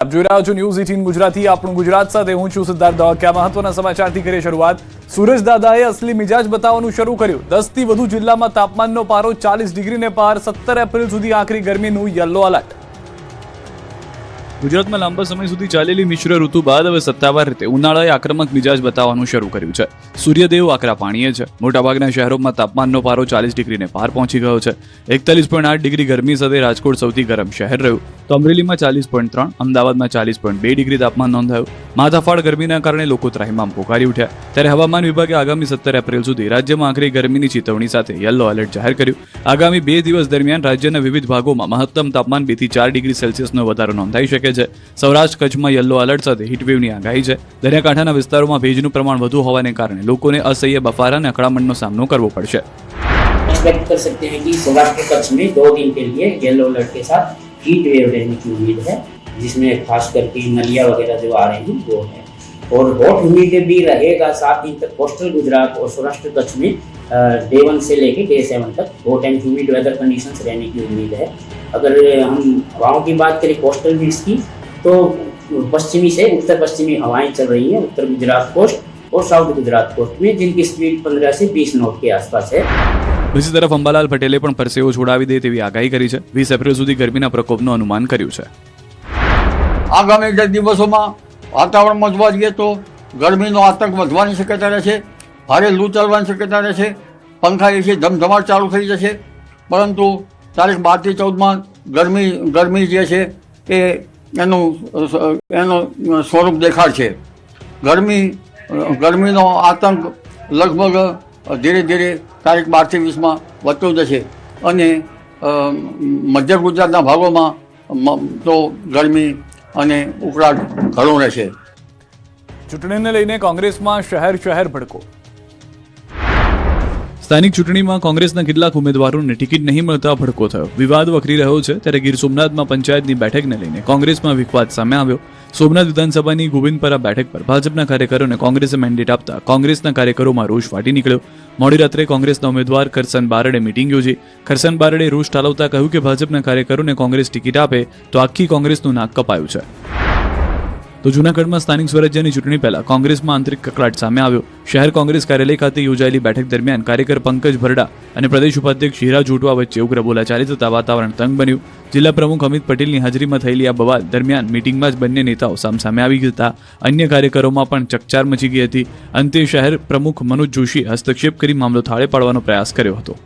આપ જોઈ રહ્યા છો ન્યૂઝ 18 ગુજરાતી આપણું ગુજરાત સાથે હું છું સિદ્ધાર્થ ધોળકિયા। મહત્વના સમાચારથી કરીએ શરૂઆત। સૂરજ દાદાએ અસલી મિજાજ બતાવવાનું શરૂ કર્યું। 10 થી વધુ જિલ્લામાં તાપમાનનો પારો 40 ડિગ્રીને પાર। 17 એપ્રિલ સુધી આખરી ગરમીનું યલો એલર્ટ। ગુજરાતમાં લાંબા સમય સુધી ચાલેલી મિશ્ર ઋતુ બાદ હવે સત્તાવાર રીતે ઉનાળાએ આક્રમક મિજાજ બતાવવાનું શરૂ કર્યું છે। સૂર્યદેવ આકરા પાણીએ છે। મોટાભાગના શહેરોમાં તાપમાનનો પારો 40 ડિગ્રીને પાર પહોંચી ગયો છે। 41.8 ડિગ્રી ગરમી સાથે રાજકોટ સૌથી ગરમ શહેર રહ્યું તો અમરેલીમાં 40.3, અમદાવાદમાં 40.2 ડિગ્રી તાપમાન નોંધાયું। માથાફાડ ગરમીના કારણે લોકો ત્રાહિમામ પોકારી ઉઠ્યા। ત્યારે હવામાન વિભાગે આગામી 17 એપ્રિલ સુધી રાજ્યમાં આખરી ગરમીની ચેતવણી સાથે યલો એલર્ટ જાહેર કર્યું। આગામી 2 દિવસ દરમિયાન રાજ્યના વિવિધ ભાગોમાં મહત્તમ તાપમાન 2 થી 4 ડિગ્રી સેલ્સિયસનો વધારો નોંધાઈ શકે છે। સૌરાષ્ટ્ર કચ્છમાં યલો એલર્ટ સાથે હીટવેવની આગાહી છે। દરિયાકાંઠાના વિસ્તારોમાં ભેજનું પ્રમાણ વધુ હોવાને કારણે લોકોને અસહ્ય બફારા અને અકળામણનો સામનો કરવો પડશે। एक्सपेक्ट कर सकते हैं कि सौराष्ट्र कच्छ में 2 दिन के लिए येलो अलर्ट के साथ हीट वेव रहने की उम्मीद है, जिसमें खास करके नलिया वगैरह जो आ रही हैं वो है। और हॉट ह्यूमिड भी रहेगा 7 दिन तक कोस्टल गुजरात और सौराष्ट्र कच्छ में डे 1 से लेके डे 7 तक hot and humid weather conditions रहने की उम्मीद है। अगर हम हवाओं की बात करें कोस्टल विंड्स की, तो पश्चिमी से उत्तर पश्चिमी हवाएं चल रही हैं उत्तर गुजरात कोस्ट और साउथ गुजरात कोस्ट में, जिनकी स्पीड 15 से 20 नॉट के आसपास है। બીજી તરફ અંબાલાલ પટેલે પણ પરસેવો છોડાવી દે તેવી આગાહી કરી છે। 20 એપ્રિલ સુધી ગરમીના પ્રકોપનું અનુમાન કર્યું છે। આગામી 10 દિવસોમાં વાતાવરણમાં જોવા જઈએ તો ગરમીનો આતંક વધવાની શક્યતા રહેશે। ભારે લૂ ચાલવાની શક્યતા રહેશે। પંખા એસી ધમધમાટ ચાલુ થઈ જશે। પરંતુ તારીખ 12 થી 14માં ગરમી જે છે એ એનું સ્વરૂપ દેખાડશે। ગરમીનો આતંક લગભગ ધીરે ધીરે તારીખ 12 થી 20માં વધતો જશે અને મધ્ય ગુજરાતના ભાગોમાં તો ગરમી અને ઉકળાટ ઘણો રહેશે। ચૂંટણીને લઈને કોંગ્રેસમાં શહેર ભડકો। સ્થાનિક ચૂંટણીમાં કોંગ્રેસના કેટલાક ઉમેદવારોને ટિકિટ નહીં મળતા ભડકો થયો। વિવાદ વકરી રહ્યો છે ત્યારે ગીર સોમનાથમાં પંચાયતની બેઠકને લઈને કોંગ્રેસમાં વિવાદ સામે આવ્યો। સોમનાથ વિધાનસભાની ગોવિંદપરા બેઠક પર ભાજપના કાર્યકરોને કોંગ્રેસે મેન્ડેટ આપતા કોંગ્રેસના કાર્યકરોમાં રોષ ફાટી નીકળ્યો। મોડી રાત્રે કોંગ્રેસના ઉમેદવાર કરસન બારડે મીટિંગ યોજી। કરસન બારડે રોષ ઠાલવતા કહ્યું કે ભાજપના કાર્યકરોને કોંગ્રેસ ટિકિટ આપે તો આખી કોંગ્રેસનું નાક કપાયું છે। તો જૂનાગઢમાં સ્થાનિક સ્વરાજ્યની ચૂંટણી પહેલા કોંગ્રેસમાં આંતરિક કકળાટ સામે આવ્યો। શહેર કોંગ્રેસ કાર્યાલય ખાતે યોજાયેલી બેઠક દરમિયાન કાર્યકર પંકજ ભરડા અને પ્રદેશ ઉપાધ્યક્ષ હીરા જોટવા વચ્ચે ઉગ્ર બોલાચાલી થતા વાતાવરણ તંગ બન્યું। જિલ્લા પ્રમુખ અમિત પટેલની હાજરીમાં થયેલી આ બવાલ દરમિયાન મીટિંગમાં જ બંને નેતાઓ સામસામે આવી જતા અન્ય કાર્યકરોમાં પણ ચકચાર મચી ગઈ હતી। અંતે શહેર પ્રમુખ મનોજ જોશીએ હસ્તક્ષેપ કરી મામલો થાળે પાડવાનો પ્રયાસ કર્યો હતો।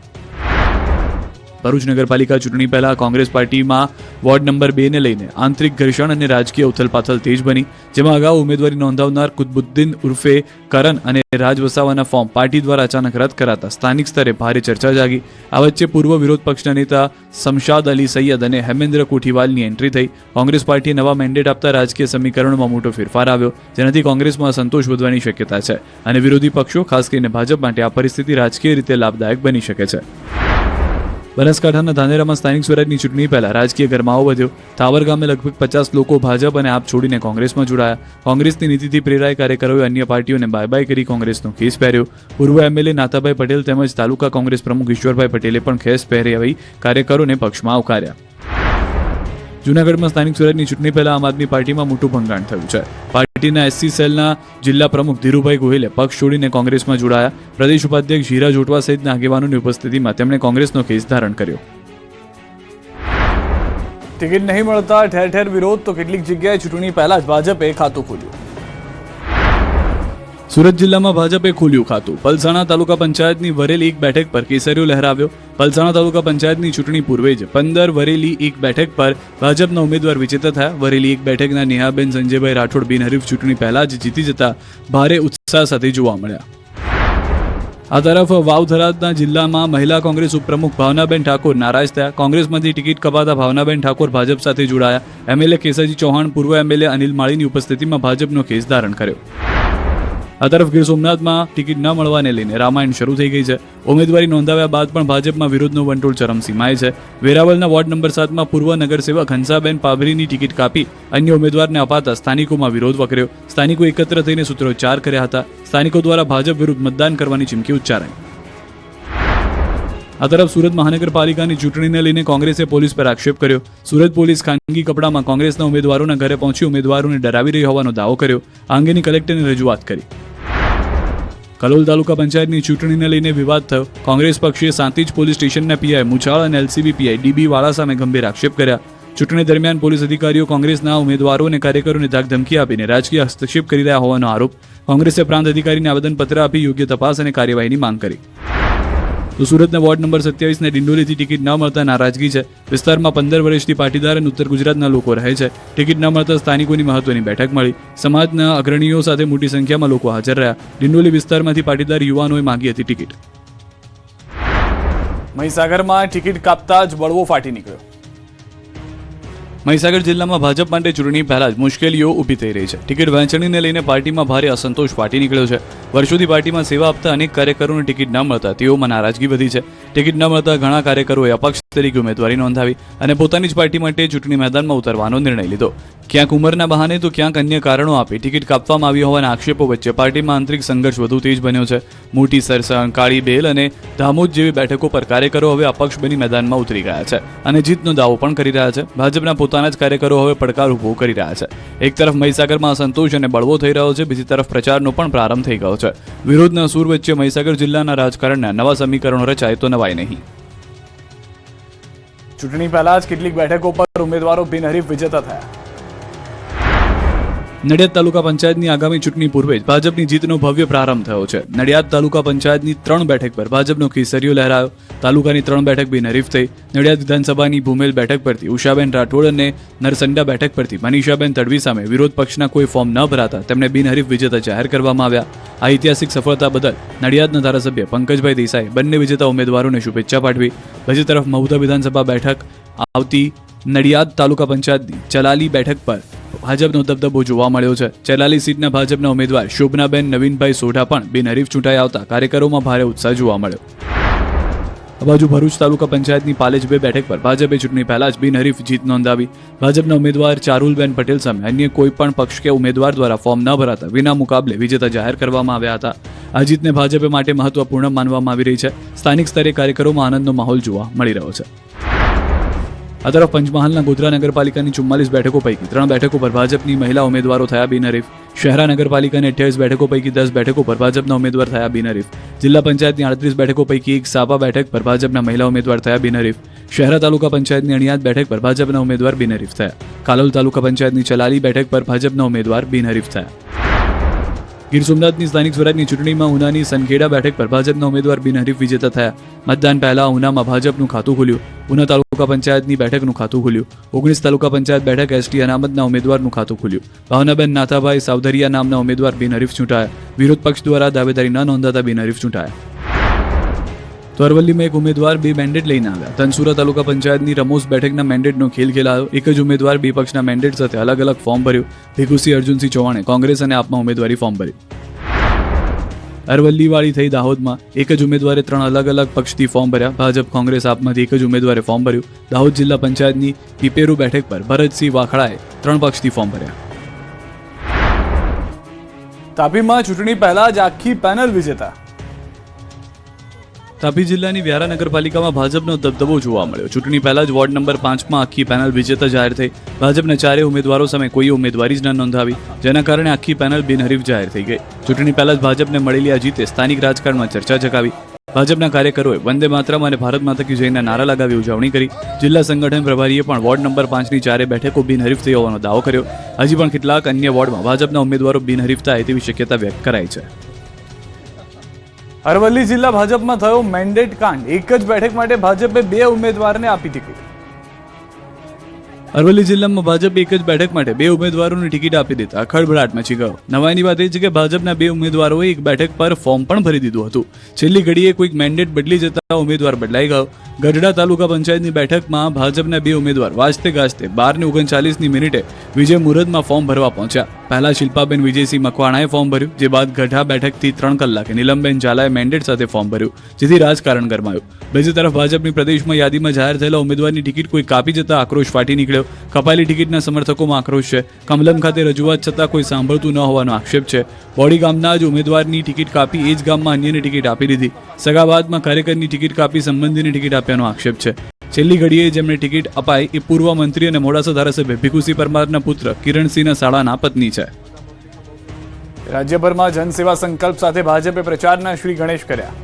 ભરૂચ નગરપાલિકા ચૂંટણી પહેલા કોંગ્રેસ પાર્ટીમાં વોર્ડ નંબર 2 ને લઈને આંતરિક ઘર્ષણ અને રાજકીય ઉથલપાથલ તેજ બની, જેમાં અગાઉ ઉમેદવારી નોંધાવનાર કુતબુદ્દીન ઉર્ફે કરણ અને રાજ વસાવાના ફોર્મ પાર્ટી દ્વારા અચાનક રદ કરાતા સ્થાનિક સ્તરે ભારે ચર્ચા જાગી। આ વચ્ચે પૂર્વ વિરોધ પક્ષના નેતા શમશાદ અલી સૈયદ અને હેમેન્દ્ર કોઠીવાલની એન્ટ્રી થઈ। કોંગ્રેસ પાર્ટીએ નવા મેન્ડેટ આપતા રાજકીય સમીકરણમાં મોટો ફેરફાર આવ્યો, જેનાથી કોંગ્રેસમાં અસંતોષ વધવાની શક્યતા છે અને વિરોધી પક્ષો ખાસ કરીને ભાજપ માટે આ પરિસ્થિતિ રાજકીય રીતે લાભદાયક બની શકે છે। બનાસકાંઠાના ધાનેરામાં સ્થાનિક સ્વરાજની ચૂંટણી પહેલા રાજકીય ગરમાવો વધ્યો। તાવર ગામે લગભગ 50 લોકો ભાજપ અને આપ છોડીને કોંગ્રેસમાં જોડાયા। કોંગ્રેસની નીતિથી પ્રેરાય કાર્યકરોએ અન્ય પાર્ટીઓને બાય બાય કરી કોંગ્રેસનો ખેસ પહેર્યો। પૂર્વ એમએલએ નાથાભાઈ પટેલ તેમજ તાલુકા કોંગ્રેસ પ્રમુખ ઈશ્વરભાઈ પટેલે પણ ખેસ પહેરાવી કાર્યકરોને પક્ષમાં આવકાર્યા। જૂનાગઢમાં સ્થાનિક સ્વરાજની ચૂંટણી પહેલા આમ આદમી પાર્ટીમાં મોટું ભંગાણ થયું છે। પાર્ટીના એસસી સેલના જિલ્લા પ્રમુખ ધીરુભાઈ ગોહિલે પક્ષ છોડીને કોંગ્રેસમાં જોડાયા। પ્રદેશ ઉપાધ્યક્ષ હીરા જોટવા સહિતના આગેવાનોની ઉપસ્થિતિમાં તેમણે કોંગ્રેસનો કેસ ધારણ કર્યો। ટિકિટ નહીં મળતા ઠેર ઠેર વિરોધ તો કેટલીક જગ્યાએ ચૂંટણી પહેલા જ ભાજપે ખાતું ખોલ્યું। સુરત જિલ્લામાં ભાજપે ખોલ્યું ખાતું। પલસાણા તાલુકા પંચાયતની વરેલી એક બેઠક પર કેસરીઓ લહેરાવ્યો। પલસાણા તાલુકા પંચાયતની ચૂંટણી પૂર્વે જ 15 વરેલી એક બેઠક પર ભાજપના ઉમેદવાર વિજેતા થયા। વરેલી એક બેઠકના નેહાબેન સંજયભાઈ રાઠોડ બિનહરીફ ચૂંટણી પહેલા જ જીતી જતા ભારે ઉત્સાહ સાથે જોવા મળ્યા। આ તરફ વાવથરાદના જિલ્લામાં મહિલા કોંગ્રેસ ઉપપ્રમુખ ભાવનાબેન ઠાકોર નારાજ થયા। કોંગ્રેસમાંથી ટિકિટ કપાતા ભાવનાબેન ઠાકોર ભાજપ સાથે જોડાયા। એમએલએ કેસરજી ચૌહાણ પૂર્વ એમએલએ અનિલ માળીની ઉપસ્થિતિમાં ભાજપનો કેસ ધારણ કર્યો। આ તરફ ગીર સોમનાથમાં ટિકિટ ન મળવાને લઈને રામાયણ શરૂ થઈ ગઈ છે। ઉમેદવારી નોંધાવ્યા બાદ પણ ભાજપમાં વિરોધનો વંટોળ ચરમસીમાએ છે। વેરાવળના વોર્ડ નંબર 7માં પૂર્વ નગરસેવક હંસાબેન પાભરીની ટિકિટ કાપી અન્ય ઉમેદવારને અપાતા સ્થાનિકોમાં વિરોધ વકર્યો। સ્થાનિકો એકત્ર થઈને સૂત્રોચ્ચાર કર્યા હતા। સ્થાનિકો દ્વારા ભાજપ વિરુદ્ધ મતદાન કરવાની ચીમકી ઉચ્ચારાઈ। આ તરફ સુરત મહાનગરપાલિકાની ચૂંટણીને લઈને કોંગ્રેસે પોલીસ પર આક્ષેપ કર્યો. સુરત પોલીસ ખાનગી કપડામાં કોંગ્રેસના ઉમેદવારોના ઘરે પહોંચી ઉમેદવારોને ડરાવી રહી હોવાનો દાવો કર્યો. આ અંગેની કલેક્ટરને રજૂઆત કરી. કલોલ તાલુકા પંચાયતની ચૂંટણીને લઈને વિવાદ થયો. કોંગ્રેસ પક્ષે સાંતીજ પોલીસ સ્ટેશનના પીઆઈ મુછાળ અને એલસીબી પીઆઈ ડીબી વાળા સામે ગંભીર આક્ષેપ કર્યા. ચૂંટણી દરમિયાન પોલીસ અધિકારીઓ કોંગ્રેસના ઉમેદવારો અને કાર્યકરોને ધાકધમકી આપીને રાજકીય હસ્તક્ષેપ કરી રહ્યા હોવાનો આરોપ. કોંગ્રેસે પ્રાંત અધિકારીને આવેદનપત્ર આપી યોગ્ય તપાસ અને કાર્યવાહીની માંગ કરી. તો સુરતના વોર્ડ નંબર 27 ને ડિંડોલીથી ટિકિટ ન મળતા નારાજગી છે. વિસ્તારમાં 15 વર્ષથી પાટીદાર અને ઉત્તર ગુજરાતના લોકો રહે છે. ટિકિટ ન મળતા સ્થાનિકોની મહત્વની બેઠક મળી. સમાજના અગ્રણીઓ સાથે મોટી સંખ્યામાં લોકો હાજર રહ્યા. ડિંડોલી વિસ્તારમાંથી પાટીદાર યુવાનોએ માંગી હતી ટિકિટ. મહીસાગરમાં ટિકિટ કાપતા જ બળવો ફાટી નીકળ્યો. મહીસાગર જિલ્લામાં ભાજપ માટે ચૂંટણી પહેલા જ મુશ્કેલીઓ ઊભી થઈ રહી છે. ટિકિટ વહેંચણીને લઈને પાર્ટીમાં ભારે અસંતોષ ફાટી નીકળ્યો છે. વર્ષોથી પાર્ટીમાં સેવા આપતા અનેક કાર્યકરોને ટિકિટ ન મળતા તેઓમાં નારાજગી વધી છે. ટિકિટ ન મળતા ઘણા કાર્યકરોએ અપક્ષ તરીકે ઉમેદવારી નોંધાવી અને પોતાની જ પાર્ટી માટે ચૂંટણી મેદાનમાં ઉતરવાનો નિર્ણય લીધો. ક્યાંક ઉંમરના બહાને તો ક્યાંક અન્ય કારણો આપી ટિકિટ કાપવામાં આવી હોવાના આક્ષેપો વચ્ચે પાર્ટીમાં આંતરિક સંઘર્ષ વધુ તેજ બન્યો છે. મોટી સરસણ, કાળી બેલ અને દામોદ જેવી બેઠકો પર કાર્યકરો હવે અપક્ષ બની મેદાનમાં ઉતરી ગયા છે અને જીતનો દાવો પણ કરી રહ્યા છે. ભાજપના પોતાના જ કાર્યકરો હવે પડકાર ઊભો કરી રહ્યા છે. એક તરફ મહીસાગરમાં અસંતોષ અને બળવો થઈ રહ્યો છે, બીજી તરફ પ્રચારનો પણ પ્રારંભ થઈ ગયો છે. વિરોધના સૂર વચ્ચે મહીસાગર જિલ્લાના રાજકારણના નવા સમીકરણો રચાય તો નવાય નહીં. ચૂંટણી પહેલા જ કેટલીક બેઠકો પર ઉમેદવારો બિનહરીફ વિજેતા થયા. નડિયાદ તાલુકા પંચાયતની આગામી ચૂંટણી પૂર્વે જ ભાજપની જીતનો ભવ્ય પ્રારંભ થયો છે. નડિયાદ તાલુકા પંચાયતની 3 બેઠક પર ભાજપનો કેસરીયો લહેરાયો. તાલુકાની 3 બેઠક બિનહરીફ થઈ. નડિયાદ વિધાનસભાની ભૂમેલ બેઠક પરથી ઉષાબેન રાઠોડ અને નરસંડા બેઠક પરથી મનીષાબેન તડવી સામે વિરોધ પક્ષના કોઈ ફોર્મ ન ભરાતા તેમને બિનહરીફ વિજેતા જાહેર કરવામાં આવ્યા. આ ઐતિહાસિક સફળતા બદલ નડિયાદના ધારાસભ્ય પંકજભાઈ દેસાઈ બંને વિજેતા ઉમેદવારોને શુભેચ્છા પાઠવી. બીજી તરફ મહુધા વિધાનસભા બેઠક આવતી નડિયાદ તાલુકા પંચાયતની ચલાલી બેઠક પર ભાજપનો દબદબો જોવા મળ્યો છે. ચલાલી સીટના ભાજપના ઉમેદવાર શોભનાબેન નવીનભાઈ સોઢા પણ બિનહરીફ ચૂંટાઈ આવતા કાર્યકરોમાં ભારે ઉત્સાહ જોવા મળ્યો. આ બાજુ ભરૂચ તાલુકા પંચાયતની પાલેજ 2 બેઠક પર ભાજપે ચૂંટણી પહેલા જ બિનહરીફ જીત નોંધાવી. ભાજપના ઉમેદવાર ચારુલબેન પટેલ સામે અન્ય કોઈ પણ પક્ષ કે ઉમેદવાર દ્વારા ફોર્મ ન ભરાતા વિના મુકાબલે વિજેતા જાહેર કરવામાં આવ્યા હતા. આ જીતને ભાજપે માટે મહત્વપૂર્ણ માનવામાં આવી રહી છે. સ્થાનિક સ્તરે કાર્યકરોમાં આનંદનો માહોલ જોવા મળી રહ્યો છે. આ તરફ પંચમહાલના ગોધરા નગરપાલિકાની 44 બેઠકો પૈકી 3 બેઠકો પર ભાજપની મહિલા ઉમેદવારો થયા બિનહરીફ. શહેરા નગરપાલિકાની 28 બેઠકો પૈકી 10 બેઠકો પર ભાજપના ઉમેદવાર થયા બિનહરીફ. જિલ્લા પંચાયતની 38 બેઠકો પૈકી 1 સાપા બેઠક પર ભાજપના મહિલા ઉમેદવાર થયા બિનહરીફ. શહેરા તાલુકા પંચાયતની અણિયાદ બેઠક પર ભાજપના ઉમેદવાર બિનહરીફ થયા. કાલોલ તાલુકા પંચાયતની ચલાલી બેઠક પર ભાજપના ઉમેદવાર બિનહરીફ થયા. ગીર સોમનાથની સ્થાનિક સ્વરાજની ચૂંટણીમાં ઉનાની સનખેડા બેઠક પર ભાજપના ઉમેદવાર બિનહરીફ વિજેતા થયા. મતદાન પહેલા ઉનામાં ભાજપનું ખાતું ખુલ્યું. ઉના તાલુકા પંચાયતની બેઠકનું ખાતું ખુલ્યું. 19 તાલુકા પંચાયત બેઠક એસટી અનામતના ઉમેદવારનું ખાતું ખુલ્યું. ભાવનાબેન નાથાભાઈ સાવધરિયા નામના ઉમેદવાર બિનહરીફ ચૂંટાયા. વિરોધ પક્ષ દ્વારા દાવેદારી ન નોંધાતા બિનહરીફ ચૂંટાયા. તો અરવલ્લીમાં એક ઉમેદવાર 2 મેન્ડેટ લઈને આવ્યા. ધનસુરા તાલુકા પંચાયતની રમોસ બેઠકના મેન્ડેટનો ખેલ ખેલાયો. એક જ ઉમેદવાર 2 પક્ષના મેન્ડેટ સાથે અલગ અલગ ફોર્મ ભર્યું. ભીખુસિંહ અર્જુનસિંહ ચૌહાણે કોંગ્રેસ અને આપમાં ઉમેદવારી ફોર્મ ભર્યું. અરવલ્લીવાળી થઈ દાહોદમાં એક જ ઉમેદવારે 3 અલગ અલગ પક્ષથી ફોર્મ ભર્યા. ભાજપ, કોંગ્રેસ, આપમાંથી એક જ ઉમેદવારે ફોર્મ ભર્યું. દાહોદ જિલ્લા પંચાયતની પીપેરુ બેઠક પર ભરતસિંહ વાખડાએ 3 પક્ષથી ફોર્મ ભર્યા. તાપીમાં ચૂંટણી પહેલા જ આખી પેનલ વિજેતા. તાપી જિલ્લાની વ્યારા નગરપાલિકામાં ભાજપનો દબદબો જોવા મળ્યો. ચૂંટણી પહેલા જ વોર્ડ નંબર 5માં આખી પેનલ વિજેતા જાહેર થઈ. ભાજપના 4 ઉમેદવારો સામે કોઈ ઉમેદવારી જ ન નોંધાવી, જેના કારણે આખી પેનલ બિનહરીફ જાહેર થઈ ગઈ. ચૂંટણી પહેલા જ ભાજપને મળેલી આ જીતે સ્થાનિક રાજકારણમાં ચર્ચા જગાવી. ભાજપના કાર્યકરોએ વંદે માતરમ અને ભારત માતા કી જયના નારા લગાવી ઉજવણી કરી. જિલ્લા સંગઠન પ્રભારીએ પણ વોર્ડ નંબર 5ની 4 બેઠકો બિનહરીફ થઈ હોવાનો દાવો કર્યો. હજી પણ કેટલાક અન્ય વોર્ડમાં ભાજપના ઉમેદવારો બિનહરીફ થાય તેવી શક્યતા વ્યક્ત કરાઈ છે. અરવલ્લી જિલ્લા ભાજપમાં થયો મેન્ડેટ કાંડ. એક જ બેઠક માટે ભાજપે 2 ઉમેદવારને આપી ટિકિટ. અરવલ્લી જિલ્લામાં ભાજપે એક જ બેઠક માટે 2 ઉમેદવારોને ટિકિટ આપી દેતા ખળભળાટ મચી ગયો. નવાઈની વાત એ છે કે ભાજપના 2 ઉમેદવારોએ એક બેઠક પર ફોર્મ પણ ભરી દીધું હતું. છેલ્લી ઘડીએ કોઈક મેન્ડેટ બદલી જતા ઉમેદવાર બદલાઈ ગયો. ગઢડા તાલુકા પંચાયતની બેઠકમાં ભાજપના 2 ઉમેદવાર વાજતે ગાજતે 12:39 વિજય મુહૂર્તમાં ફોર્મ ભરવા પહોંચ્યા. પહેલા શિલ્પાબેન વિજયસિંહ મકવાણાએ ફોર્મ ભર્યું, જે બાદ ગઢા બેઠકથી 3 કલાકે નીલમબેન ઝાલાએ મેન્ડેટ સાથે ફોર્મ ભર્યું, જેથી રાજકારણ ગરમાયું. બીજી તરફ ભાજપની પ્રદેશમાં યાદીમાં જાહેર થયેલા ઉમેદવારની ટિકિટ કોઈ કાપી જતા આક્રોશ ફાટી નીકળ્યો. કપાયેલી ટિકિટના સમર્થકોમાં આક્રોશ છે. કમલમ ખાતે રજૂઆત છતાં કોઈ સાંભળતું ન હોવાનો આક્ષેપ છે. બોડી ગામના જ ઉમેદવારની ટિકિટ કાપી એ જ ગામમાં અન્યની ટિકિટ આપી દીધી. સગાબાદમાં કાર્યકરની ટિકિટ કાપી સંબંધીની ટિકિટ આપ્યાનો આક્ષેપ છે. છેલ્લી ઘડીએ જેમને ટિકિટ અપાઈ એ પૂર્વ મંત્રી અને મોડાસા ધારાસભ્ય ભીખુસિંહ પરમારના પુત્ર કિરણસિંહના શાળાના પત્ની છે. રાજ્યભરમાં જનસેવા સંકલ્પ સાથે ભાજપે પ્રચારના શ્રી ગણેશ કર્યા.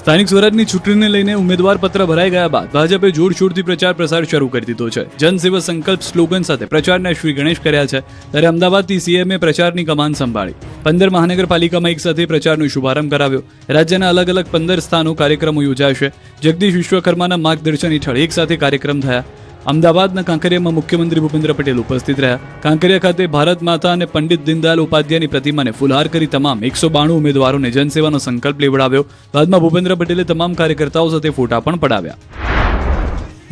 સ્થાનિક સ્વરાજની ચૂંટણીને લઈને ઉમેદવાર પત્ર ભરાઈ ગયા બાદ ભાજપે જોરશોરથી પ્રચાર પ્રસાર શરૂ કરી દીધો છે. જનસેવા સંકલ્પ સ્લોગન સાથે પ્રચારના શ્રી ગણેશ કર્યા છે. ત્યારે અમદાવાદથી સીએમએ પ્રચારની કમાન સંભાળી 15 મહાનગરપાલિકામાં એક સાથે પ્રચારનો શુભારંભ કરાવ્યો. રાજ્યના અલગ અલગ 15 સ્થાનો કાર્યક્રમો યોજાશે. જગદીશ વિશ્વકર્માના માર્ગદર્શન હેઠળ એક સાથે કાર્યક્રમ થયા. અમદાવાદના કાંકરિયામાં મુખ્યમંત્રી ભૂપેન્દ્ર પટેલ ઉપસ્થિત રહ્યા. કાંકરિયા ખાતે ભારત માતા અને પંડિત દીનદયાળ ઉપાધ્યાયની પ્રતિમાને ફુલહાર કરી તમામ 192 ઉમેદવારોને જનસેવાનો સંકલ્પ લેવડાવ્યો. બાદમાં ભૂપેન્દ્ર પટેલે તમામ કાર્યકર્તાઓ સાથે ફોટા પણ પડાવ્યા.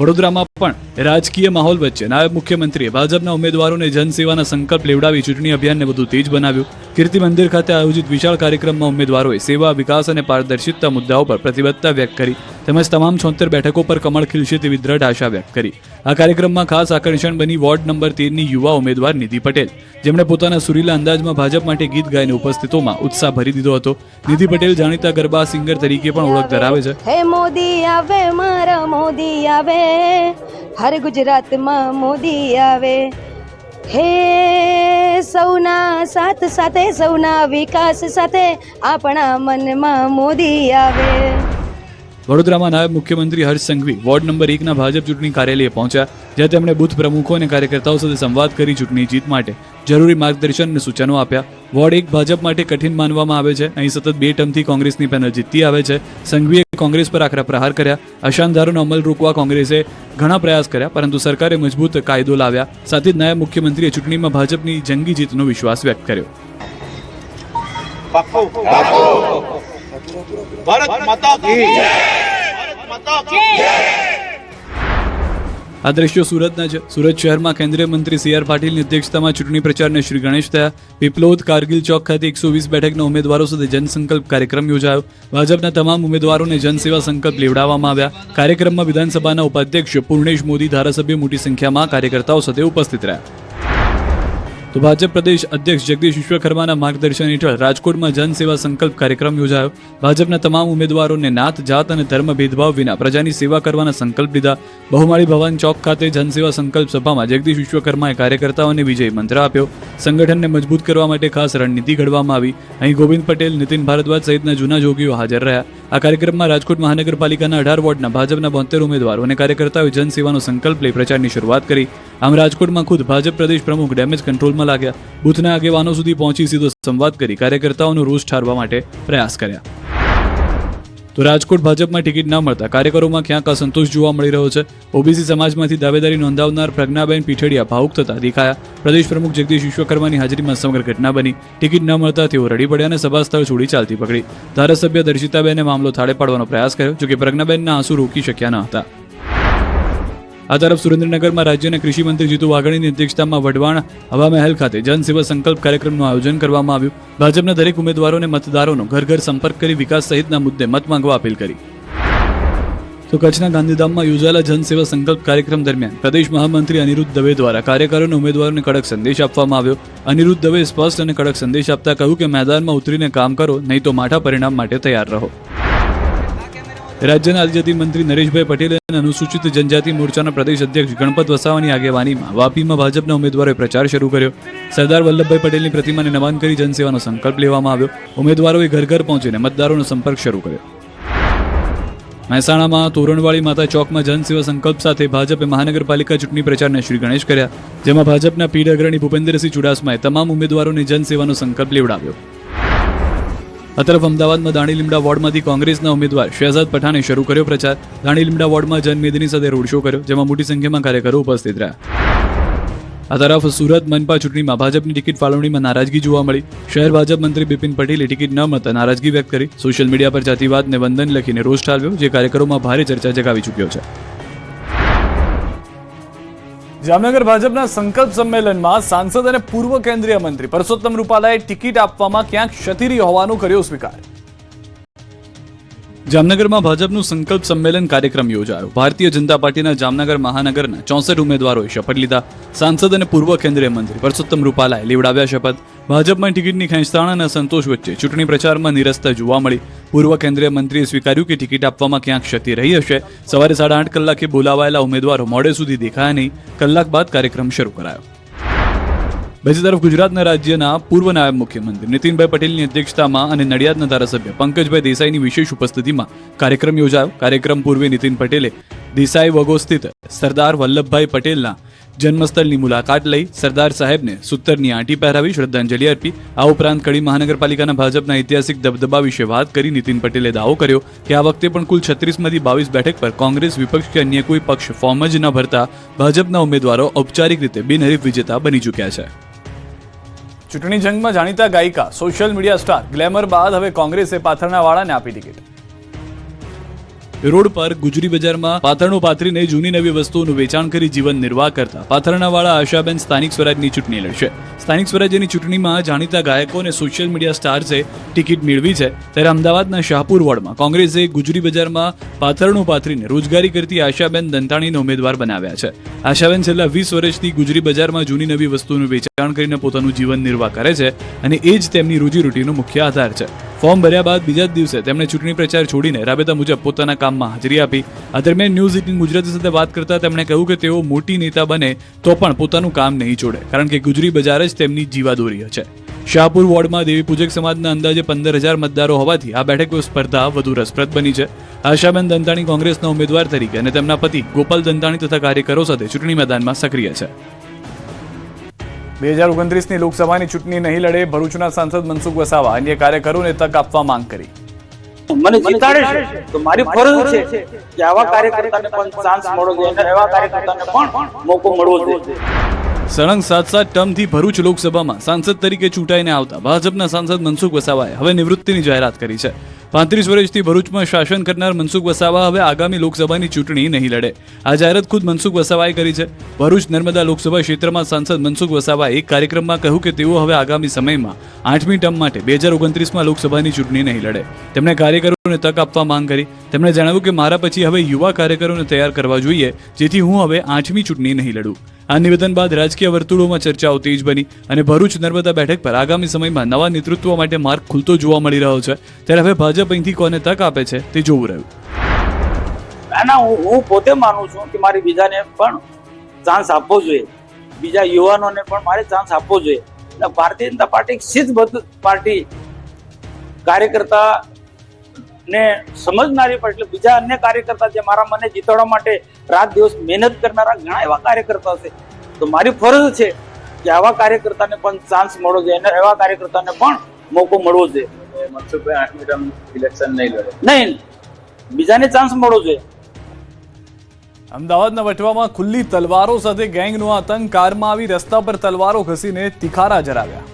વડોદરામાં પણ રાજકીય માહોલ વચ્ચે નાયબ મુખ્યમંત્રીએ ભાજપના ઉમેદવારોને જનસેવાના સંકલ્પ લેવડાવી ચૂંટણી અભિયાનને વધુ તેજ બનાવ્યું. કીર્તિ મંદિર ખાતે આયોજિત વિશાળ કાર્યક્રમમાં ઉમેદવારોએ સેવા, વિકાસ અને પારદર્શિતા મુદ્દાઓ પર પ્રતિબદ્ધતા વ્યક્ત કરી તેમજ તમામ 76 બેઠકો પર કમળ ખીલશે તેવી દ્રઢ આશા વ્યક્ત કરી. આ કાર્યક્રમમાં ખાસ આકર્ષણ બની વોર્ડ નંબર 13ની યુવા ઉમેદવાર નિધિ પટેલ, જેમણે પોતાના સુરીલા અંદાજમાં ભાજપ માટે ગીત ગાઈને ઉપસ્થિતોમાં ઉત્સાહ ભરી દીધો હતો. નિધિ પટેલ જાણીતા ગરબા સિંગર તરીકે પણ ઓળખ ધરાવે છે. હે મોદી આવે, મારા મોદી આવે, હર ગુજરાતમાં મોદી આવે, હે સૌના સાથ સાથે, સૌના વિકાસ સાથે, આપણા મનમાં મોદી આવે. વડોદરામાં નાયબ મુખ્યમંત્રી હર્ષ સંઘવી વોર્ડ નંબર 1ના ભાજપ ચૂંટણી કાર્યાલયે પહોંચ્યા, જ્યાં તેમણે બૂથ પ્રમુખો અને કાર્યકર્તાઓ સાથે સંવાદ કરી ચૂંટણી જીત માટે જરૂરી માર્ગદર્શન અને સૂચનો આપ્યા. વોર્ડ 1 ભાજપ માટે કઠિન માનવામાં આવે છે. અહીં સતત 2 ટર્મથી કોંગ્રેસની પેનલ જીતતી આવે છે. સંઘવીએ કોંગ્રેસ પર આકરા પ્રહાર કર્યા. અશાંતધારાનો અમલ રોકવા કોંગ્રેસે ઘણા પ્રયાસ કર્યા, પરંતુ સરકારે મજબૂત કાયદો લાવ્યા. સાથે જ નાયબ મુખ્યમંત્રીએ ચૂંટણીમાં ભાજપની જંગી જીતનો વિશ્વાસ વ્યક્ત કર્યો. ભારત માતા કી જય, ભારત માતા કી જય. આ દ્રશ્યો સુરતના છે. સુરત શહેરમાં કેન્દ્રીય મંત્રી સી આર પાટીલની અધ્યક્ષતામાં ચૂંટણી પ્રચારના શ્રી ગણેશ થયા. પીપલોદ, કારગિલ ચોક ખાતે 120 બેઠકના ઉમેદવારો સાથે જનસંકલ્પ કાર્યક્રમ યોજાયો. ભાજપના તમામ ઉમેદવારોને જનસેવા સંકલ્પ લેવડાવવામાં આવ્યા. કાર્યક્રમમાં વિધાનસભાના ઉપાધ્યક્ષ પૂર્ણેશ મોદી, ધારાસભ્ય મોટી સંખ્યામાં કાર્યકર્તાઓ સાથે ઉપસ્થિત રહ્યા. તો ભાજપ પ્રદેશ અધ્યક્ષ જગદીશ વિશ્વકર્માના માર્ગદર્શન હેઠળ રાજકોટમાં જનસેવા સંકલ્પ કાર્યક્રમ યોજાયો. ભાજપના તમામ ઉમેદવારોને નાત, જાત અને ધર્મ ભેદભાવ વિના પ્રજાની સેવા કરવાના સંકલ્પ લીધા. બહુમાળી ભવન ચોક ખાતે જનસેવા સંકલ્પ સભામાં જગદીશ વિશ્વકર્માએ કાર્યકર્તાઓને વિજય મંત્ર આપ્યો. સંગઠનને મજબૂત કરવા માટે ખાસ રણનીતિ ઘડવામાં આવી. અહીં ગોવિંદ પટેલ, નીતિન ભારદ્વાજ સહિતના જૂના જોગીઓ હાજર રહ્યા. આ કાર્યક્રમમાં રાજકોટ મહાનગરપાલિકાના 18 વોર્ડના ભાજપના 72 ઉમેદવારો અને કાર્યકર્તાઓએ જનસેવાનો સંકલ્પ લઈ પ્રચારની શરૂઆત કરી. આમ રાજકોટમાં ખુદ ભાજપ પ્રદેશ પ્રમુખ ડેમેજ કંટ્રોલમાં લાગ્યા. બૂથના આગેવાનો સુધી પહોંચી સીધો સંવાદ કરી કાર્યકર્તાઓનો રોષ ઠારવા માટે પ્રયાસ કર્યા. તો રાજકોટ ભાજપમાં ટિકિટ ન મળતા કાર્યકરોમાં ક્યાંક અસંતોષ જોવા મળી રહ્યો છે. ઓબીસી સમાજમાંથી દાવેદારી નોંધાવનાર પ્રજ્ઞાબેન પીઠડિયા ભાવુક થતા દેખાયા. પ્રદેશ પ્રમુખ જગદીશ વિશ્વકર્માની હાજરીમાં સમગ્ર ઘટના બની. ટિકિટ ન મળતા તેઓ રડી પડ્યા અને સભા સ્થળ છોડી ચાલતી પકડી. ધારાસભ્ય દર્શિતાબેને મામલો થાળે પાડવાનો પ્રયાસ કર્યો, જોકે પ્રજ્ઞાબેનના આંસુ રોકી શક્યા ન હતા. આ તરફ સુરેન્દ્રનગરમાં રાજ્યના કૃષિ મંત્રી જીતુ વાઘાણીની અધ્યક્ષતામાં વઢવાણ હવામહેલ ખાતે જનસેવા સંકલ્પ કાર્યક્રમનું આયોજન કરવામાં આવ્યું. ભાજપના દરેક ઉમેદવારોને મતદારોનો ઘર ઘર સંપર્ક કરી વિકાસ સહિતના મુદ્દે મત માંગવા અપીલ કરી. તો કચ્છના ગાંધીધામમાં યોજાયેલા જનસેવા સંકલ્પ કાર્યક્રમ દરમિયાન પ્રદેશ મહામંત્રી અનિરુદ્ધ દવે દ્વારા કાર્યકરોને ઉમેદવારોને કડક સંદેશ આપવામાં આવ્યો. અનિરુદ્ધ દવે સ્પષ્ટ અને કડક સંદેશ આપતા કહ્યું કે મેદાનમાં ઉતરીને કામ કરો, નહીં તો માઠા પરિણામ માટે તૈયાર રહો. રાજ્યના આદિજાતિ મંત્રી નરેશભાઈ પટેલ અને અનુસૂચિત જનજાતિ મોરચાના પ્રદેશ અધ્યક્ષ ગણપત વસાવાની આગેવાનીમાં વાપીમાં ભાજપના ઉમેદવારોએ પ્રચાર શરૂ કર્યો. સરદાર વલ્લભભાઈ પટેલની પ્રતિમાને નમન કરી જનસેવાનો સંકલ્પ લેવામાં આવ્યો. ઉમેદવારોએ ઘર ઘર પહોંચીને મતદારોનો સંપર્ક શરૂ કર્યો. મહેસાણામાં તોરણવાળી માતા ચોકમાં જનસેવા સંકલ્પ સાથે ભાજપે મહાનગરપાલિકા ચૂંટણી પ્રચારના શ્રી ગણેશ કર્યા, જેમાં ભાજપના પીઢ અગ્રણી ભૂપેન્દ્રસિંહ ચુડાસમાએ તમામ ઉમેદવારોને જનસેવાનો સંકલ્પ લેવડાવ્યો. આ તરફ અમદાવાદમાં દાણી લીમડા વોર્ડમાંથી કોંગ્રેસના ઉમેદવાર શહેજાદ પઠાણે શરૂ કર્યો પ્રચાર. દાણી લીમડા વોર્ડમાં જનમેદની સાથે રોડ શો કર્યો, જેમાં મોટી સંખ્યામાં કાર્યકરો ઉપસ્થિત રહ્યા. આ તરફ સુરત મનપા ચૂંટણીમાં ભાજપની ટિકિટ ફાળવણીમાં નારાજગી જોવા મળી. શહેર ભાજપ મંત્રી બિપિન પટેલે ટિકિટ ન મળતા નારાજગી વ્યક્ત કરી. સોશિયલ મીડિયા પર જાતિવાદને વંદન લખીને રોષ ઠાલવ્યો, જે કાર્યકરોમાં ભારે ચર્ચા જગાવી ચૂક્યો છે. જામનગર ભાજપના સંકલ્પ સંમેલનમાં સાંસદ અને પૂર્વ કેન્દ્રીય મંત્રી પરસોત્તમ રૂપાલાએ ટિકિટ આપવામાં ક્યાંક ક્ષતિરી હોવાનો કર્યો સ્વીકાર. જામનગરમાં ભાજપનું સંકલ્પ સંમેલન કાર્યક્રમ યોજાયો. ભારતીય જનતા પાર્ટીના જામનગર મહાનગરના 64 ઉમેદવારોએ શપથ લીધા. સાંસદ અને પૂર્વ કેન્દ્રીય મંત્રી પરસોત્તમ રૂપાલાએ લેવડાવ્યા શપથ. ભાજપમાં ટિકિટની ખેંચતાણ અને સંતોષ વચ્ચે ચૂંટણી પ્રચારમાં નિરસ્તા જોવા મળી. પૂર્વ કેન્દ્રીય મંત્રીએ સ્વીકાર્યું કે ટિકિટ આપવામાં ક્યાંક ક્ષતિ રહી હશે. સવારે 8:30 કલાકે બોલાવાયેલા ઉમેદવારો મોડે સુધી દેખાયા નહીં. કલાક બાદ કાર્યક્રમ શરૂ કરાયો. બીજી તરફ ગુજરાતના રાજ્યના પૂર્વ નાયબ મુખ્યમંત્રી નીતિનભાઈ પટેલની અધ્યક્ષતામાં અને નડિયાદના ધારાસભ્ય પંકજભાઈ દેસાઈની વિશેષ ઉપસ્થિતિમાં કાર્યક્રમ યોજાયો. કાર્યક્રમ પૂર્વે નીતિન પટેલે દેસાઈ વગો સ્થિત સરદાર વલ્લભભાઈ પટેલના જન્મસ્થળની મુલાકાત લઈ સરદાર સાહેબને સૂતરની આંટી પહેરાવી શ્રદ્ધાંજલિ અર્પી. આ ઉપરાંત કડી મહાનગરપાલિકાના ભાજપના ઐતિહાસિક દબદબા વિશે વાત કરી નીતિન પટેલે દાવો કર્યો કે આ વખતે પણ કુલ 36માંથી 22 બેઠક પર કોંગ્રેસ, વિપક્ષ કે અન્ય કોઈ પક્ષ ફોર્મ જ ન ભરતા ભાજપના ઉમેદવારો ઔપચારિક રીતે બિનહરીફ વિજેતા બની ચૂક્યા છે. ચૂંટણી જંગમાં જાણીતા ગાયિકા, સોશિયલ મીડિયા સ્ટાર ગ્લેમર બાદ હવે કોંગ્રેસે પાથરણાવાળાને આપી ટિકિટ. રોડ પર ગુજરી બજારમાં પાથરણો પાથરીને જૂની નવી વસ્તુઓનું વેચાણ કરી જીવન નિર્વાહ કરતા પાથરણાવાળા આશાબેન સ્થાનિક સ્વરાજની ચૂંટણી લડશે. સ્થાનિક સ્વરાજ્યની ચૂંટણીમાં જાણીતા ગાયકો અને સોશિયલ મીડિયા સ્ટાર્સે ટિકિટ મેળવી છે. ત્યારે અમદાવાદના શાહપુર વોર્ડમાં કોંગ્રેસે ગુજરી બજારમાં પાથરણો પાથરીને રોજગારી કરતી આશાબેન દંતાણીને ઉમેદવાર બનાવ્યા છે. આશાબેન છેલ્લા 20 વર્ષથી ગુજરી બજારમાં જૂની નવી વસ્તુઓનું વેચાણ કરીને પોતાનું જીવન નિર્વાહ કરે છે અને એ જ તેમની રોજીરોટીનો મુખ્ય આધાર છે. ફોર્મ ભર્યા બાદ બીજા જ દિવસે તેમણે ચૂંટણી પ્રચાર છોડીને રાબેતા મુજબ પોતાના કામમાં હાજરી આપી. આ દરમિયાન ન્યૂઝ 18 ગુજરાતી સાથે વાત કરતા તેમણે કહ્યું કે તેઓ મોટી નેતા બને તો પણ પોતાનું કામ નહીં છોડે, કારણ કે ગુજરી બજાર જ તેમની જીવાદોરી છે. શાહપુર વોર્ડમાં દેવી પૂજક સમાજના અંદાજે 15,000 મતદારો હોવાથી આ બેઠક સ્પર્ધા વધુ રસપ્રદ બની છે. આશાબેન દંતાણી કોંગ્રેસના ઉમેદવાર તરીકે અને તેમના પતિ ગોપાલ દંતાણી તથા કાર્યકરો સાથે ચૂંટણી મેદાનમાં સક્રિય છે. 2029ની લોકસભાની ચૂંટણી નહીં લડે, ભરૂચના સાંસદ મનસુખ વસાવા અન્ય કાર્યકરોને તક આપવા માંગ કરી. મને જીતાડે છે તો મારી ફરજ છે કે આવા કાર્યકર્તાને પણ ચાન્સ મળવો જોઈએ અને એવા કાર્યકર્તાને પણ મોકો મળવો જોઈએ. સળંગ 7 ટર્મથી ભરૂચ લોકસભામાં સાંસદ તરીકે ચૂંટાઈને આવતા ભાજપના સાંસદ મનસુખ વસાવાએ હવે નિવૃત્તિની જાહેરાત કરી છે. 35 વર્ષથી ભરૂચમાં શાસન કરનાર મનસુખ વસાવા હવે આગામી લોકસભાની ચૂંટણી નહીં લડે. આ જાહેરાત ખુદ મનસુખ વસાવાએ કરી છે. ભરૂચ નર્મદા લોકસભા ક્ષેત્રમાં સાંસદ મનસુખ વસાવાએ એક કાર્યક્રમમાં કહ્યું કે તેઓ હવે આગામી સમયમાં 8મી ટર્મ માટે 2029માં લોકસભાની ચૂંટણી નહીં લડે. તેમણે કાર્યકરોને તક આપવા માંગ કરી. તેમણે જણાવ્યું કે મારા પછી હવે યુવા કાર્યકરોને તૈયાર કરવા જોઈએ, જેથી હું હવે 8મી ચૂંટણી નહીં લડું. આ નિવેદન બાદ રાજકીય વર્તુળોમાં ચર્ચાઓ તેજ બની અને ભરૂચ નર્મદા બેઠક પર આગામી સમયમાં નવા નેતૃત્વ માટે માર્ગ ખુલતો જોવા મળી રહ્યો છે. ત્યારે હવે ભાજપ અહીંથી કોને તક આપે છે તે જોવું રહ્યું. હું પોતે માનું છું કે મારી બીજાને પણ ચાન્સ આપવો જોઈએ, બીજા યુવાનોને પણ મારે ચાન્સ આપવો જોઈએ. ભારતીય જનતા પાર્ટી શિસ્તબદ્ધ પાર્ટી, કાર્યકર્તા ને સમજનારી પણ, એટલે બીજા અન્ય કાર્યકર્તા જે મારા મને જીતાડવા માટે રાત દિવસ મહેનત કરનારા ઘણા એવા કાર્યકર્તા છે. તો મારી ફરજ છે કે આવા કાર્યકર્તાને પણ ચાન્સ મળવો જોઈએ અને એવા કાર્યકર્તાને પણ મોકો મળવો જોઈએ. મનસુખભાઈ 8મી ટર્મ ઇલેક્શન નહીં લડે, નહીં, બીજાને ચાન્સ મળવો જોઈએ. અમદાવાદના વટવામાં ખુલ્લી તલવારો સાથે ગેંગનો આતંક. કારમાં આવી રસ્તા પર તલવારો ઘસીને તિખારા જરાવ્યા.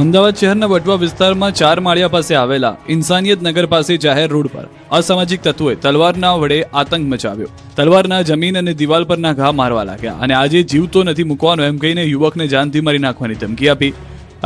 અમદાવાદ શહેરના વટવા વિસ્તારમાં 4 માળિયા પાસે આવેલા ઇન્સાનિયત નગર પાસે જાહેર રોડ પર અસામાજિક તત્વોએ તલવારના વડે આતંક મચાવ્યો. તલવારના જમીન અને દિવાલ પરના ઘા મારવા લાગ્યા અને આજે જીવતો નથી મૂકવાનો એમ કહીને યુવકને જાનથી મારી નાખવાની ધમકી આપી.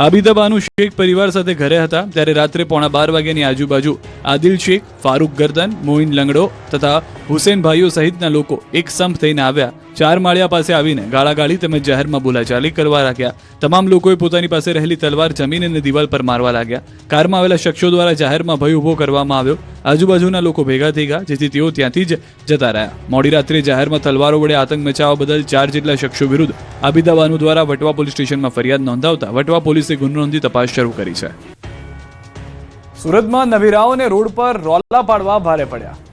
આબિદા બાનુ શેખ પરિવાર સાથે ઘરે હતા ત્યારે રાત્રે 11:15 વાગ્યાની આજુબાજુ આદિલ શેખ, ફારૂક ગરદન, મોઇન લંગડો તથા હુસેન ભાઈઓ સહિતના લોકો એક સંપ થઈને આવ્યા. 4 માળિયા પાસે આવીને ગાળાગાળી તેમજ જાહેરમાં બોલાચાલી કરવા લાગ્યા. તમામ લોકોએ પોતાની પાસે રહેલી તલવાર જમીન અને દિવાલ પર મારવા લાગ્યા. કારમાં આવેલા શખ્સો દ્વારા જાહેરમાં ભય ઉભો કરવામાં આવ્યો. આજુબાજુના લોકો ભેગા થઈ ગયા, જેથી તેઓ ત્યાંથી જ જતા રહ્યા. મોડી રાત્રે જાહેરમાં તલવારો વડે આતંક મચાવવા બદલ 4 જેટલા શખ્સો વિરુદ્ધ આબિદા બાનુ દ્વારા વટવા પોલીસ સ્ટેશનમાં ફરિયાદ નોંધાવતા વટવા પોલીસે ગુનો નોંધી તપાસ શરૂ કરી છે. સુરતમાં નવીરાઓને રોડ પર રોલા પાડવા ભારે પડ્યા.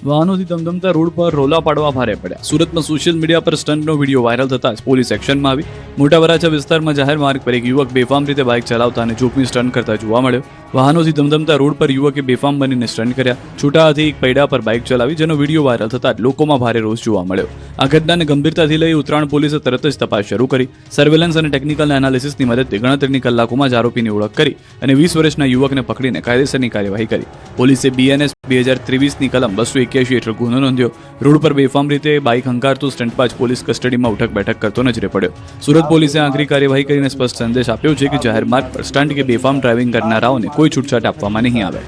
વાહનોથી ધમધમતા રોડ પર રોલા પાડવા ભારે પડ્યા. સુરતમાં સોશિયલ મીડિયા પર સ્ટન્ટનો વિડીયો વાયરલ થતા જ પોલીસ એક્શનમાં આવી. મોટા વરાછા વિસ્તારમાં જાહેર માર્ગ પર એક યુવક બેફામ રીતે બાઇક ચલાવતા અને જોખમી સ્ટન્ટ કરતા જોવા મળ્યો. વાહનોથી ધમધમતા રોડ પર યુવકે બેફામ બનીને સ્ટન્ટ કર્યા. છૂટા હાથે એક પૈડા પર બાઇક ચલાવી, જેનો વિડીયો વાયરલ થતાં જ લોકોમાં ભારે રોષ જોવા મળ્યો. આ ઘટનાને ગંભીરતાથી લઈ ઉત્તરાયણ પોલીસે તરત જ તપાસ શરૂ કરી. સર્વેલન્સ અને ટેકનિકલ એનાલિસિસની મદદથી ગણતરીની કલાકોમાં જ આરોપીની ઓળખ કરી અને 20 વર્ષના યુવકને પકડીને કાયદેસરની કાર્યવાહી કરી. પોલીસે BNS 2023ની કલમ 281 હેઠળ ગુનો નોંધ્યો. રોડ પર બેફામ રીતે બાઇક હંકારતો સ્ટંટબાજ પોલીસ કસ્ટડીમાં ઉઠક બેઠક કરતો નજરે પડ્યો. સુરત પોલીસે આખરી કાર્યવાહી કરીને સ્પષ્ટ સંદેશ આપ્યો છે કે જાહેર માર્ગ પર સ્ટંટ કે બેફામ ડ્રાઇવિંગ કરનારાઓને કોઈ છૂટછાટ આપવામાં નહીં આવે.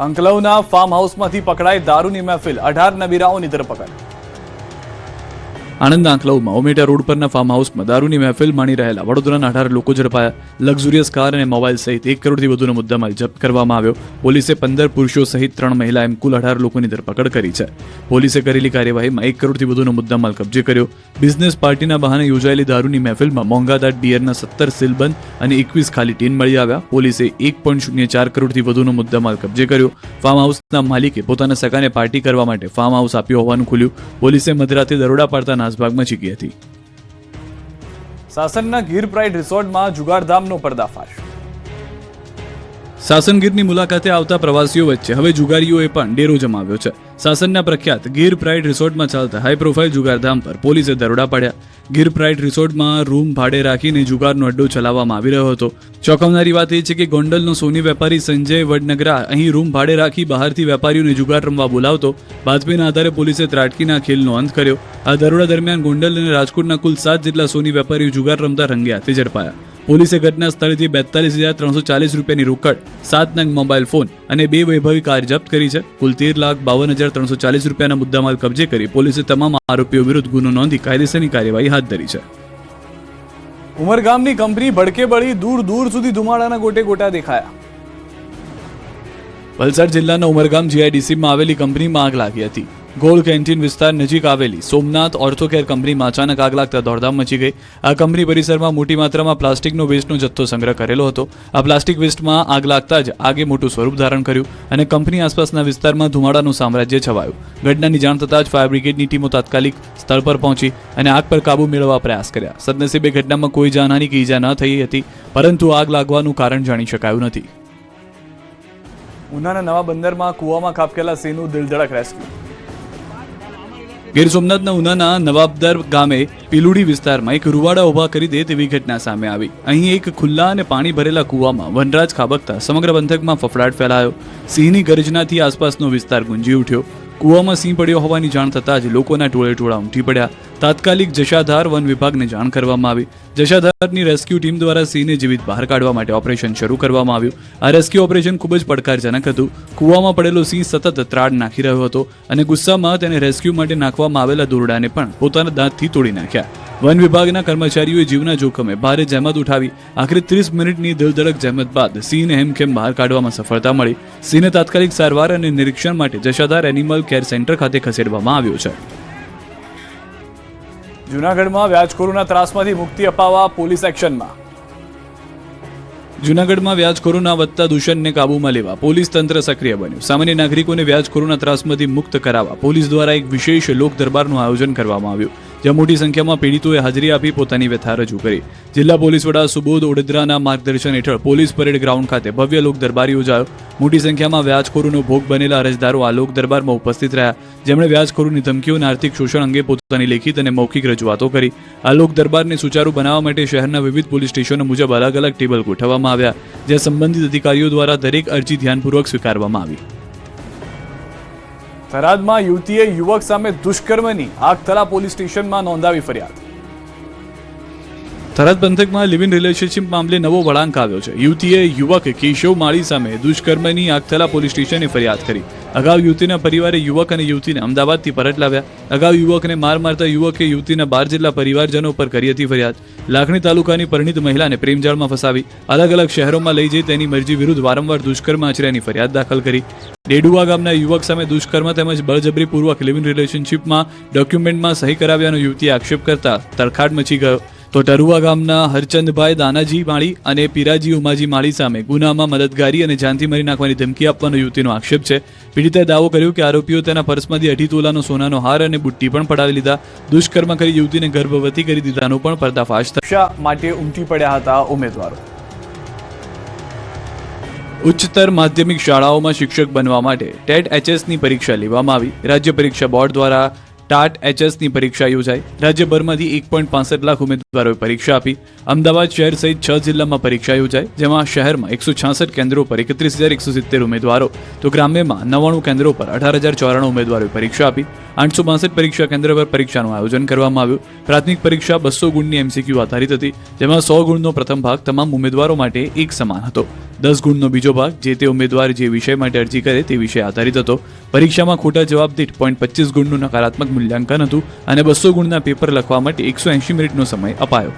અંકલવના ફાર્મ હાઉસમાંથી પકડાઈ દારૂની મહેફિલ, 18 નબીરાઓની ધરપકડ. આણંદના આંકલવમાં ઉમેટા રોડ પરના ફાર્મ હાઉસમાં દારૂની મહેફિલ માણી રહેલા વડોદરાના 18 લોકો ઝડપાયા. લક્ઝુરિયસ કાર અને મોબાઈલ સહિત 1 કરોડથી વધુનો મુદ્દામાલ જપ્ત કરવામાં આવ્યો. પોલીસે 15 પુરુષો સહિત 3 મહિલા એમ કુલ 18 લોકોની ધરપકડ કરી છે. પોલીસે કરેલી કાર્યવાહીમાં 1 કરોડથી વધુનો મુદ્દામાલ કબજે કર્યો. બિઝનેસ પાર્ટીના બહાને યોજાયેલી દારૂની મહેફિલમાં મોંઘાદાટ બિયરના 17 સીલબંધ અને 21 ખાલી ટીન મળી આવ્યા. પોલીસે 1.04 કરોડથી વધુનો મુદ્દામાલ કબજે કર્યો. ફાર્મ હાઉસના માલિકે પોતાના સગાને પાર્ટી કરવા માટે ફાર્મ હાઉસ આપ્યું હોવાનું ખુલ્યું. પોલીસે મધરાતે દરોડા પાડતા નાસભાગમાં ચીકી હતી. સાસણના ગીર પ્રાઇડ રિસોર્ટમાં જુગારધામનો પર્દાફાશ. સાસણગીરની મુલાકાતે આવતા પ્રવાસીઓ વચ્ચે હવે જુગારીઓએ પણ ડેરો જમાવ્યો છે. સાસણના પ્રખ્યાત ગીર પ્રાઇડ રિસોર્ટમાં ચાલતા હાઈ પ્રોફાઇલ જુગારધામ પર પોલીસે દરોડા પાડ્યા. ગીર પ્રાઇડ રિસોર્ટમાં રૂમ ભાડે રાખીને જુગારનો અડ્ડો ચલાવવામાં આવી રહ્યો હતો. ચોંકાવનારી વાત એ છે કે ગોંડલનો સોની વેપારી સંજય વડનગરા અહીં રૂમ ભાડે રાખી બહારથી વેપારીઓને જુગાર રમવા બોલાવતો. બાતમીના આધારે પોલીસે ત્રાટકીના ખેલનો અંત કર્યો. આ દરોડા દરમિયાન ગોંડલ અને રાજકોટના કુલ 7 જેટલા સોની વેપારીઓ જુગાર રમતા રંગે હાથે ઝડપાયા. પોલીસે ઘટના સ્થળેથી 42,340 રૂપિયાની રોકડ, 7 નંગ મોબાઈલ ફોન અને 2 વૈભવી કાર જપ્ત કરી છે. કુલ 13,52,340 રૂપિયાના મુદ્દામાલ કબજે કરી પોલીસે તમામ આરોપીઓ વિરુદ્ધ ગુનો નોંધી કાયદેસરની કાર્યવાહી હાથ ધરી છે. ઉમરગામની કંપની ભડકે બળી, દૂર દૂર સુધી ધુમાડાના ગોટે ગોટા દેખાયા. વલસાડ જિલ્લાના ઉમરગામ GIDCમાં આવેલી કંપનીમાં આગ લાગી હતી. ગોળ કેન્ટીન વિસ્તાર નજીક આવેલી સોમનાથ ઓર્થોકેર કંપનીમાં અચાનક આગ લાગતા દોડધામ મચી ગઈ. આ કંપની પરિસરમાં મોટી માત્રામાં પ્લાસ્ટિકનો વેસ્ટનો જથ્થો સંગ્રહ કરેલો હતો. આ પ્લાસ્ટિક વેસ્ટમાં આગ લાગતા જ આગે મોટું સ્વરૂપ ધારણ કર્યું અને કંપની આસપાસના વિસ્તારમાં ધુમાડાનું સામ્રાજ્ય છવાયું. ઘટનાની જાણ થતાં જ ફાયર બ્રિગેડની ટીમો તાત્કાલિક સ્થળ પર પહોંચી અને આગ પર કાબુ મેળવવા પ્રયાસ કર્યા. સદનસીબે ઘટનામાં કોઈ જાનહાની કે ઈજા ન થઈ હતી, પરંતુ આગ લાગવાનું કારણ જાણી શકાયું નથી. ઉનાના નવા બંદરમાં કૂવામાં ખાબકેલા સિંહનું દિલધડક રેસ્ક્યુ. ગીર સોમનાથના ઉનાના નવાબદર ગામે પીલુડી વિસ્તારમાં એક રૂવાડા ઉભા કરી દે તેવી ઘટના સામે આવી. અહીં એક ખુલ્લા અને પાણી ભરેલા કૂવામાં વનરાજ ખાબકતા સમગ્ર પંથકમાં ફફડાટ ફેલાયો. સિંહની ગર્જનાથી આસપાસનો વિસ્તાર ગુંજી ઉઠ્યો. કૂવામાં સિંહ પડ્યો હોવાની જાણ થતાં જ લોકોના ટોળે ટોળા ઉમટી પડ્યા. તાત્કાલિક જશાધાર વન વિભાગને જાણ કરવામાં આવી. જશાધારની રેસ્ક્યુ ટીમ દ્વારા સિંહને જીવિત બહાર કાઢવા માટે ઓપરેશન શરૂ કરવામાં આવ્યું. આ રેસ્ક્યુ ઓપરેશન ખૂબ જ પડકારજનક હતું. કૂવામાં પડેલો સિંહ સતત ત્રાડ નાખી રહ્યો હતો અને ગુસ્સામાં તેને રેસ્ક્યુ માટે નાખવામાં આવેલા દોરડાને પણ પોતાના દાંતથી તોડી નાખ્યા. વન વિભાગના કર્મચારીઓએ જીવના જોખમે ભારે જહેમત ઉઠાવી આખરે 30 મિનિટની દિલધડક જહેમત બાદ સિંહને હેમખેમ બહાર કાઢવામાં સફળતા મળી. સિંહને તાત્કાલિક સારવાર અને નિરીક્ષણ માટે જશાધાર એનિમલ કેર સેન્ટર ખાતે ખસેડવામાં આવ્યો છે. જૂનાગઢમાં વ્યાજખોરોના ત્રાસમાંથી મુક્તિ અપાવવા પોલીસ એક્શનમાં. જૂનાગઢમાં વ્યાજખોરોના વધતા દૂષણને કાબૂમાં લેવા પોલીસ તંત્ર સક્રિય બન્યું. સામાન્ય નાગરિકોને વ્યાજખોરોના ત્રાસમાંથી મુક્ત કરાવવા પોલીસ દ્વારા એક વિશેષ લોક દરબારનું આયોજન કરવામાં આવ્યું, જ્યાં મોટી સંખ્યામાં પીડિતોએ હાજરી આપી પોતાની વ્યથા રજૂ કરી. જિલ્લા પોલીસ વડા સુબોધ ઓડેદરાના માર્ગદર્શન હેઠળ પોલીસ પરેડ ગ્રાઉન્ડ ખાતે ભવ્ય લોક દરબાર યોજાયો. મોટી સંખ્યામાં વ્યાજખોરોનો ભોગ બનેલા અરજદારો આ લોક દરબારમાં ઉપસ્થિત રહ્યા, જેમણે વ્યાજખોરોની ધમકીઓ અને આર્થિક શોષણ અંગે પોતાની લેખિત અને મૌખિક રજૂઆતો કરી. આ લોક દરબારને સુચારુ બનાવવા માટે શહેરના વિવિધ પોલીસ સ્ટેશનો મુજબ અલગ અલગ ટેબલ ગોઠવવામાં આવ્યા, જ્યાં સંબંધિત અધિકારીઓ દ્વારા દરેક અરજી ધ્યાનપૂર્વક સ્વીકારવામાં આવી. થરાદમાં યુવતીએ યુવક સામે દુષ્કર્મની આગથલા પોલીસ સ્ટેશનમાં નોંધાવી ફરિયાદ. થરાદ પંથકમાં લિવ ઇન રિલેશનશિપ મામલે નવો વળાંક આવ્યો છે. યુવતીએ યુવક કેશવ માળી સામે દુષ્કર્મની આગથલા પોલીસ સ્ટેશને ફરિયાદ કરી. અગાઉ યુવતીના પરિવારે યુવક અને યુવતીને અમદાવાદથી પરત લાવ્યા. અગાઉ યુવકને માર મારતા યુવકે યુવતીના 12 જેટલા પરિવારજનો પર કરી હતી ફરિયાદ. લાખણી તાલુકાની પરિણીત મહિલાને પ્રેમજાળમાં ફસાવી અલગ અલગ શહેરોમાં લઈ જઈ તેની મરજી વિરુદ્ધ વારંવાર દુષ્કર્મ આચર્યાની ફરિયાદ દાખલ કરી. ડેડુઆ ગામના યુવક સામે દુષ્કર્મ તેમજ બળજબરીપૂર્વક લિવ ઇન રિલેશનશિપમાં ડોક્યુમેન્ટમાં સહી કરાવ્યાનો યુવતીએ આક્ષેપ કરતા તરખાટ મચી ગયો. તો ટરુઆ ગામના હરચંદભાઈ દાનાજી માળી અને પીરાજી ઉમાજી માળી સામે ગુનામાં મદદગારી અને જાનથી મારી નાખવાની ધમકી આપવાનો યુવતીનો આક્ષેપ છે. પીડિતાએ દાવો કર્યો કે આરોપીઓ તેના પર્સમાંથી 2.5 તોલાનો સોનાનો હાર અને બુટ્ટી પણ પડાવી લીધા. દુષ્કર્મ કરી યુવતીને ગર્ભવતી કરી દીધાનો પણ પર્દાફાશ થયો. માટે ઉમટી પડ્યા હતા ઉમેદવારો. ઉચ્ચતર માધ્યમિક શાળાઓમાં શિક્ષક બનવા માટે ટેટ એચએસની પરીક્ષા લેવામાં આવી. રાજ્ય પરીક્ષા બોર્ડ દ્વારા ટાટ એચએસની પરીક્ષા યોજાઈ. રાજ્યભરમાંથી 1.65 લાખ ઉમેદવારોએ પરીક્ષા આપી. અમદાવાદ શહેર સહિત 6 જિલ્લામાં પરીક્ષા યોજાઈ, જેમાં શહેરમાં 166 કેન્દ્રો પર 31,170 ઉમેદવારો, તો ગ્રામ્યમાં 99 કેન્દ્રો પર 18,094 ઉમેદવારોએ પરીક્ષા આપી. 862 પરીક્ષા કેન્દ્ર પર પરીક્ષાનું આયોજન કરવામાં આવ્યું. પ્રાથમિક પરીક્ષા 200 ગુણની એમસીક્યુ આધારિત હતી, જેમાં 100 ગુણનો પ્રથમ ભાગ તમામ ઉમેદવારો માટે એક સમાન હતો. 10 ગુણનો બીજો ભાગ જે તે ઉમેદવાર જે વિષય માટે અરજી કરે તે વિષય આધારિત હતો. પરીક્ષામાં ખોટા જવાબ દીઠ 0.25 ગુણનું નકારાત્મક મૂલ્યાંકન હતું અને 200 ગુણના પેપર લખવા માટે 180 મિનિટનો સમય અપાયો.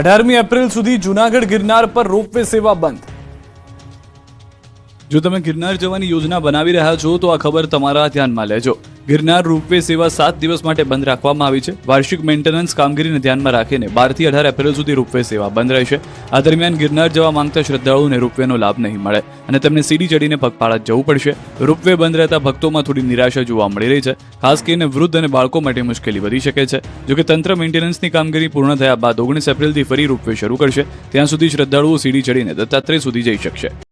18મી એપ્રિલ સુધી જૂનાગઢ ગિરનાર પર રોપવે સેવા બંધ. જો તમે ગિરનાર જવાની યોજના બનાવી રહ્યા છો તો આ ખબર તમારા ધ્યાનમાં લેજો. ગિરનાર રોપવે સેવા 7 દિવસ માટે બંધ રાખવામાં આવી છે. વાર્ષિક મેન્ટેનન્સ કામગીરીને ધ્યાનમાં રાખીને 12 થી 18 એપ્રિલ સુધી રોપવે સેવા બંધ રહેશે. આ દરમિયાન ગિરનાર જવા માંગતા શ્રદ્ધાળુઓને રોપવેનો લાભ નહીં મળે અને તેમને સીડી ચડીને પગપાળા જવું પડશે. રોપવે બંધ રહેતા ભક્તોમાં થોડી નિરાશા જોવા મળી રહી છે. ખાસ કરીને વૃદ્ધ અને બાળકો માટે મુશ્કેલી વધી શકે છે. જોકે તંત્ર મેન્ટેનન્સની કામગીરી પૂર્ણ થયા બાદ 19 એપ્રિલથી ફરી રોપવે શરૂ કરશે. ત્યાં સુધી શ્રદ્ધાળુઓ સીડી ચડીને દત્તાત્રેય સુધી જઈ શકશે.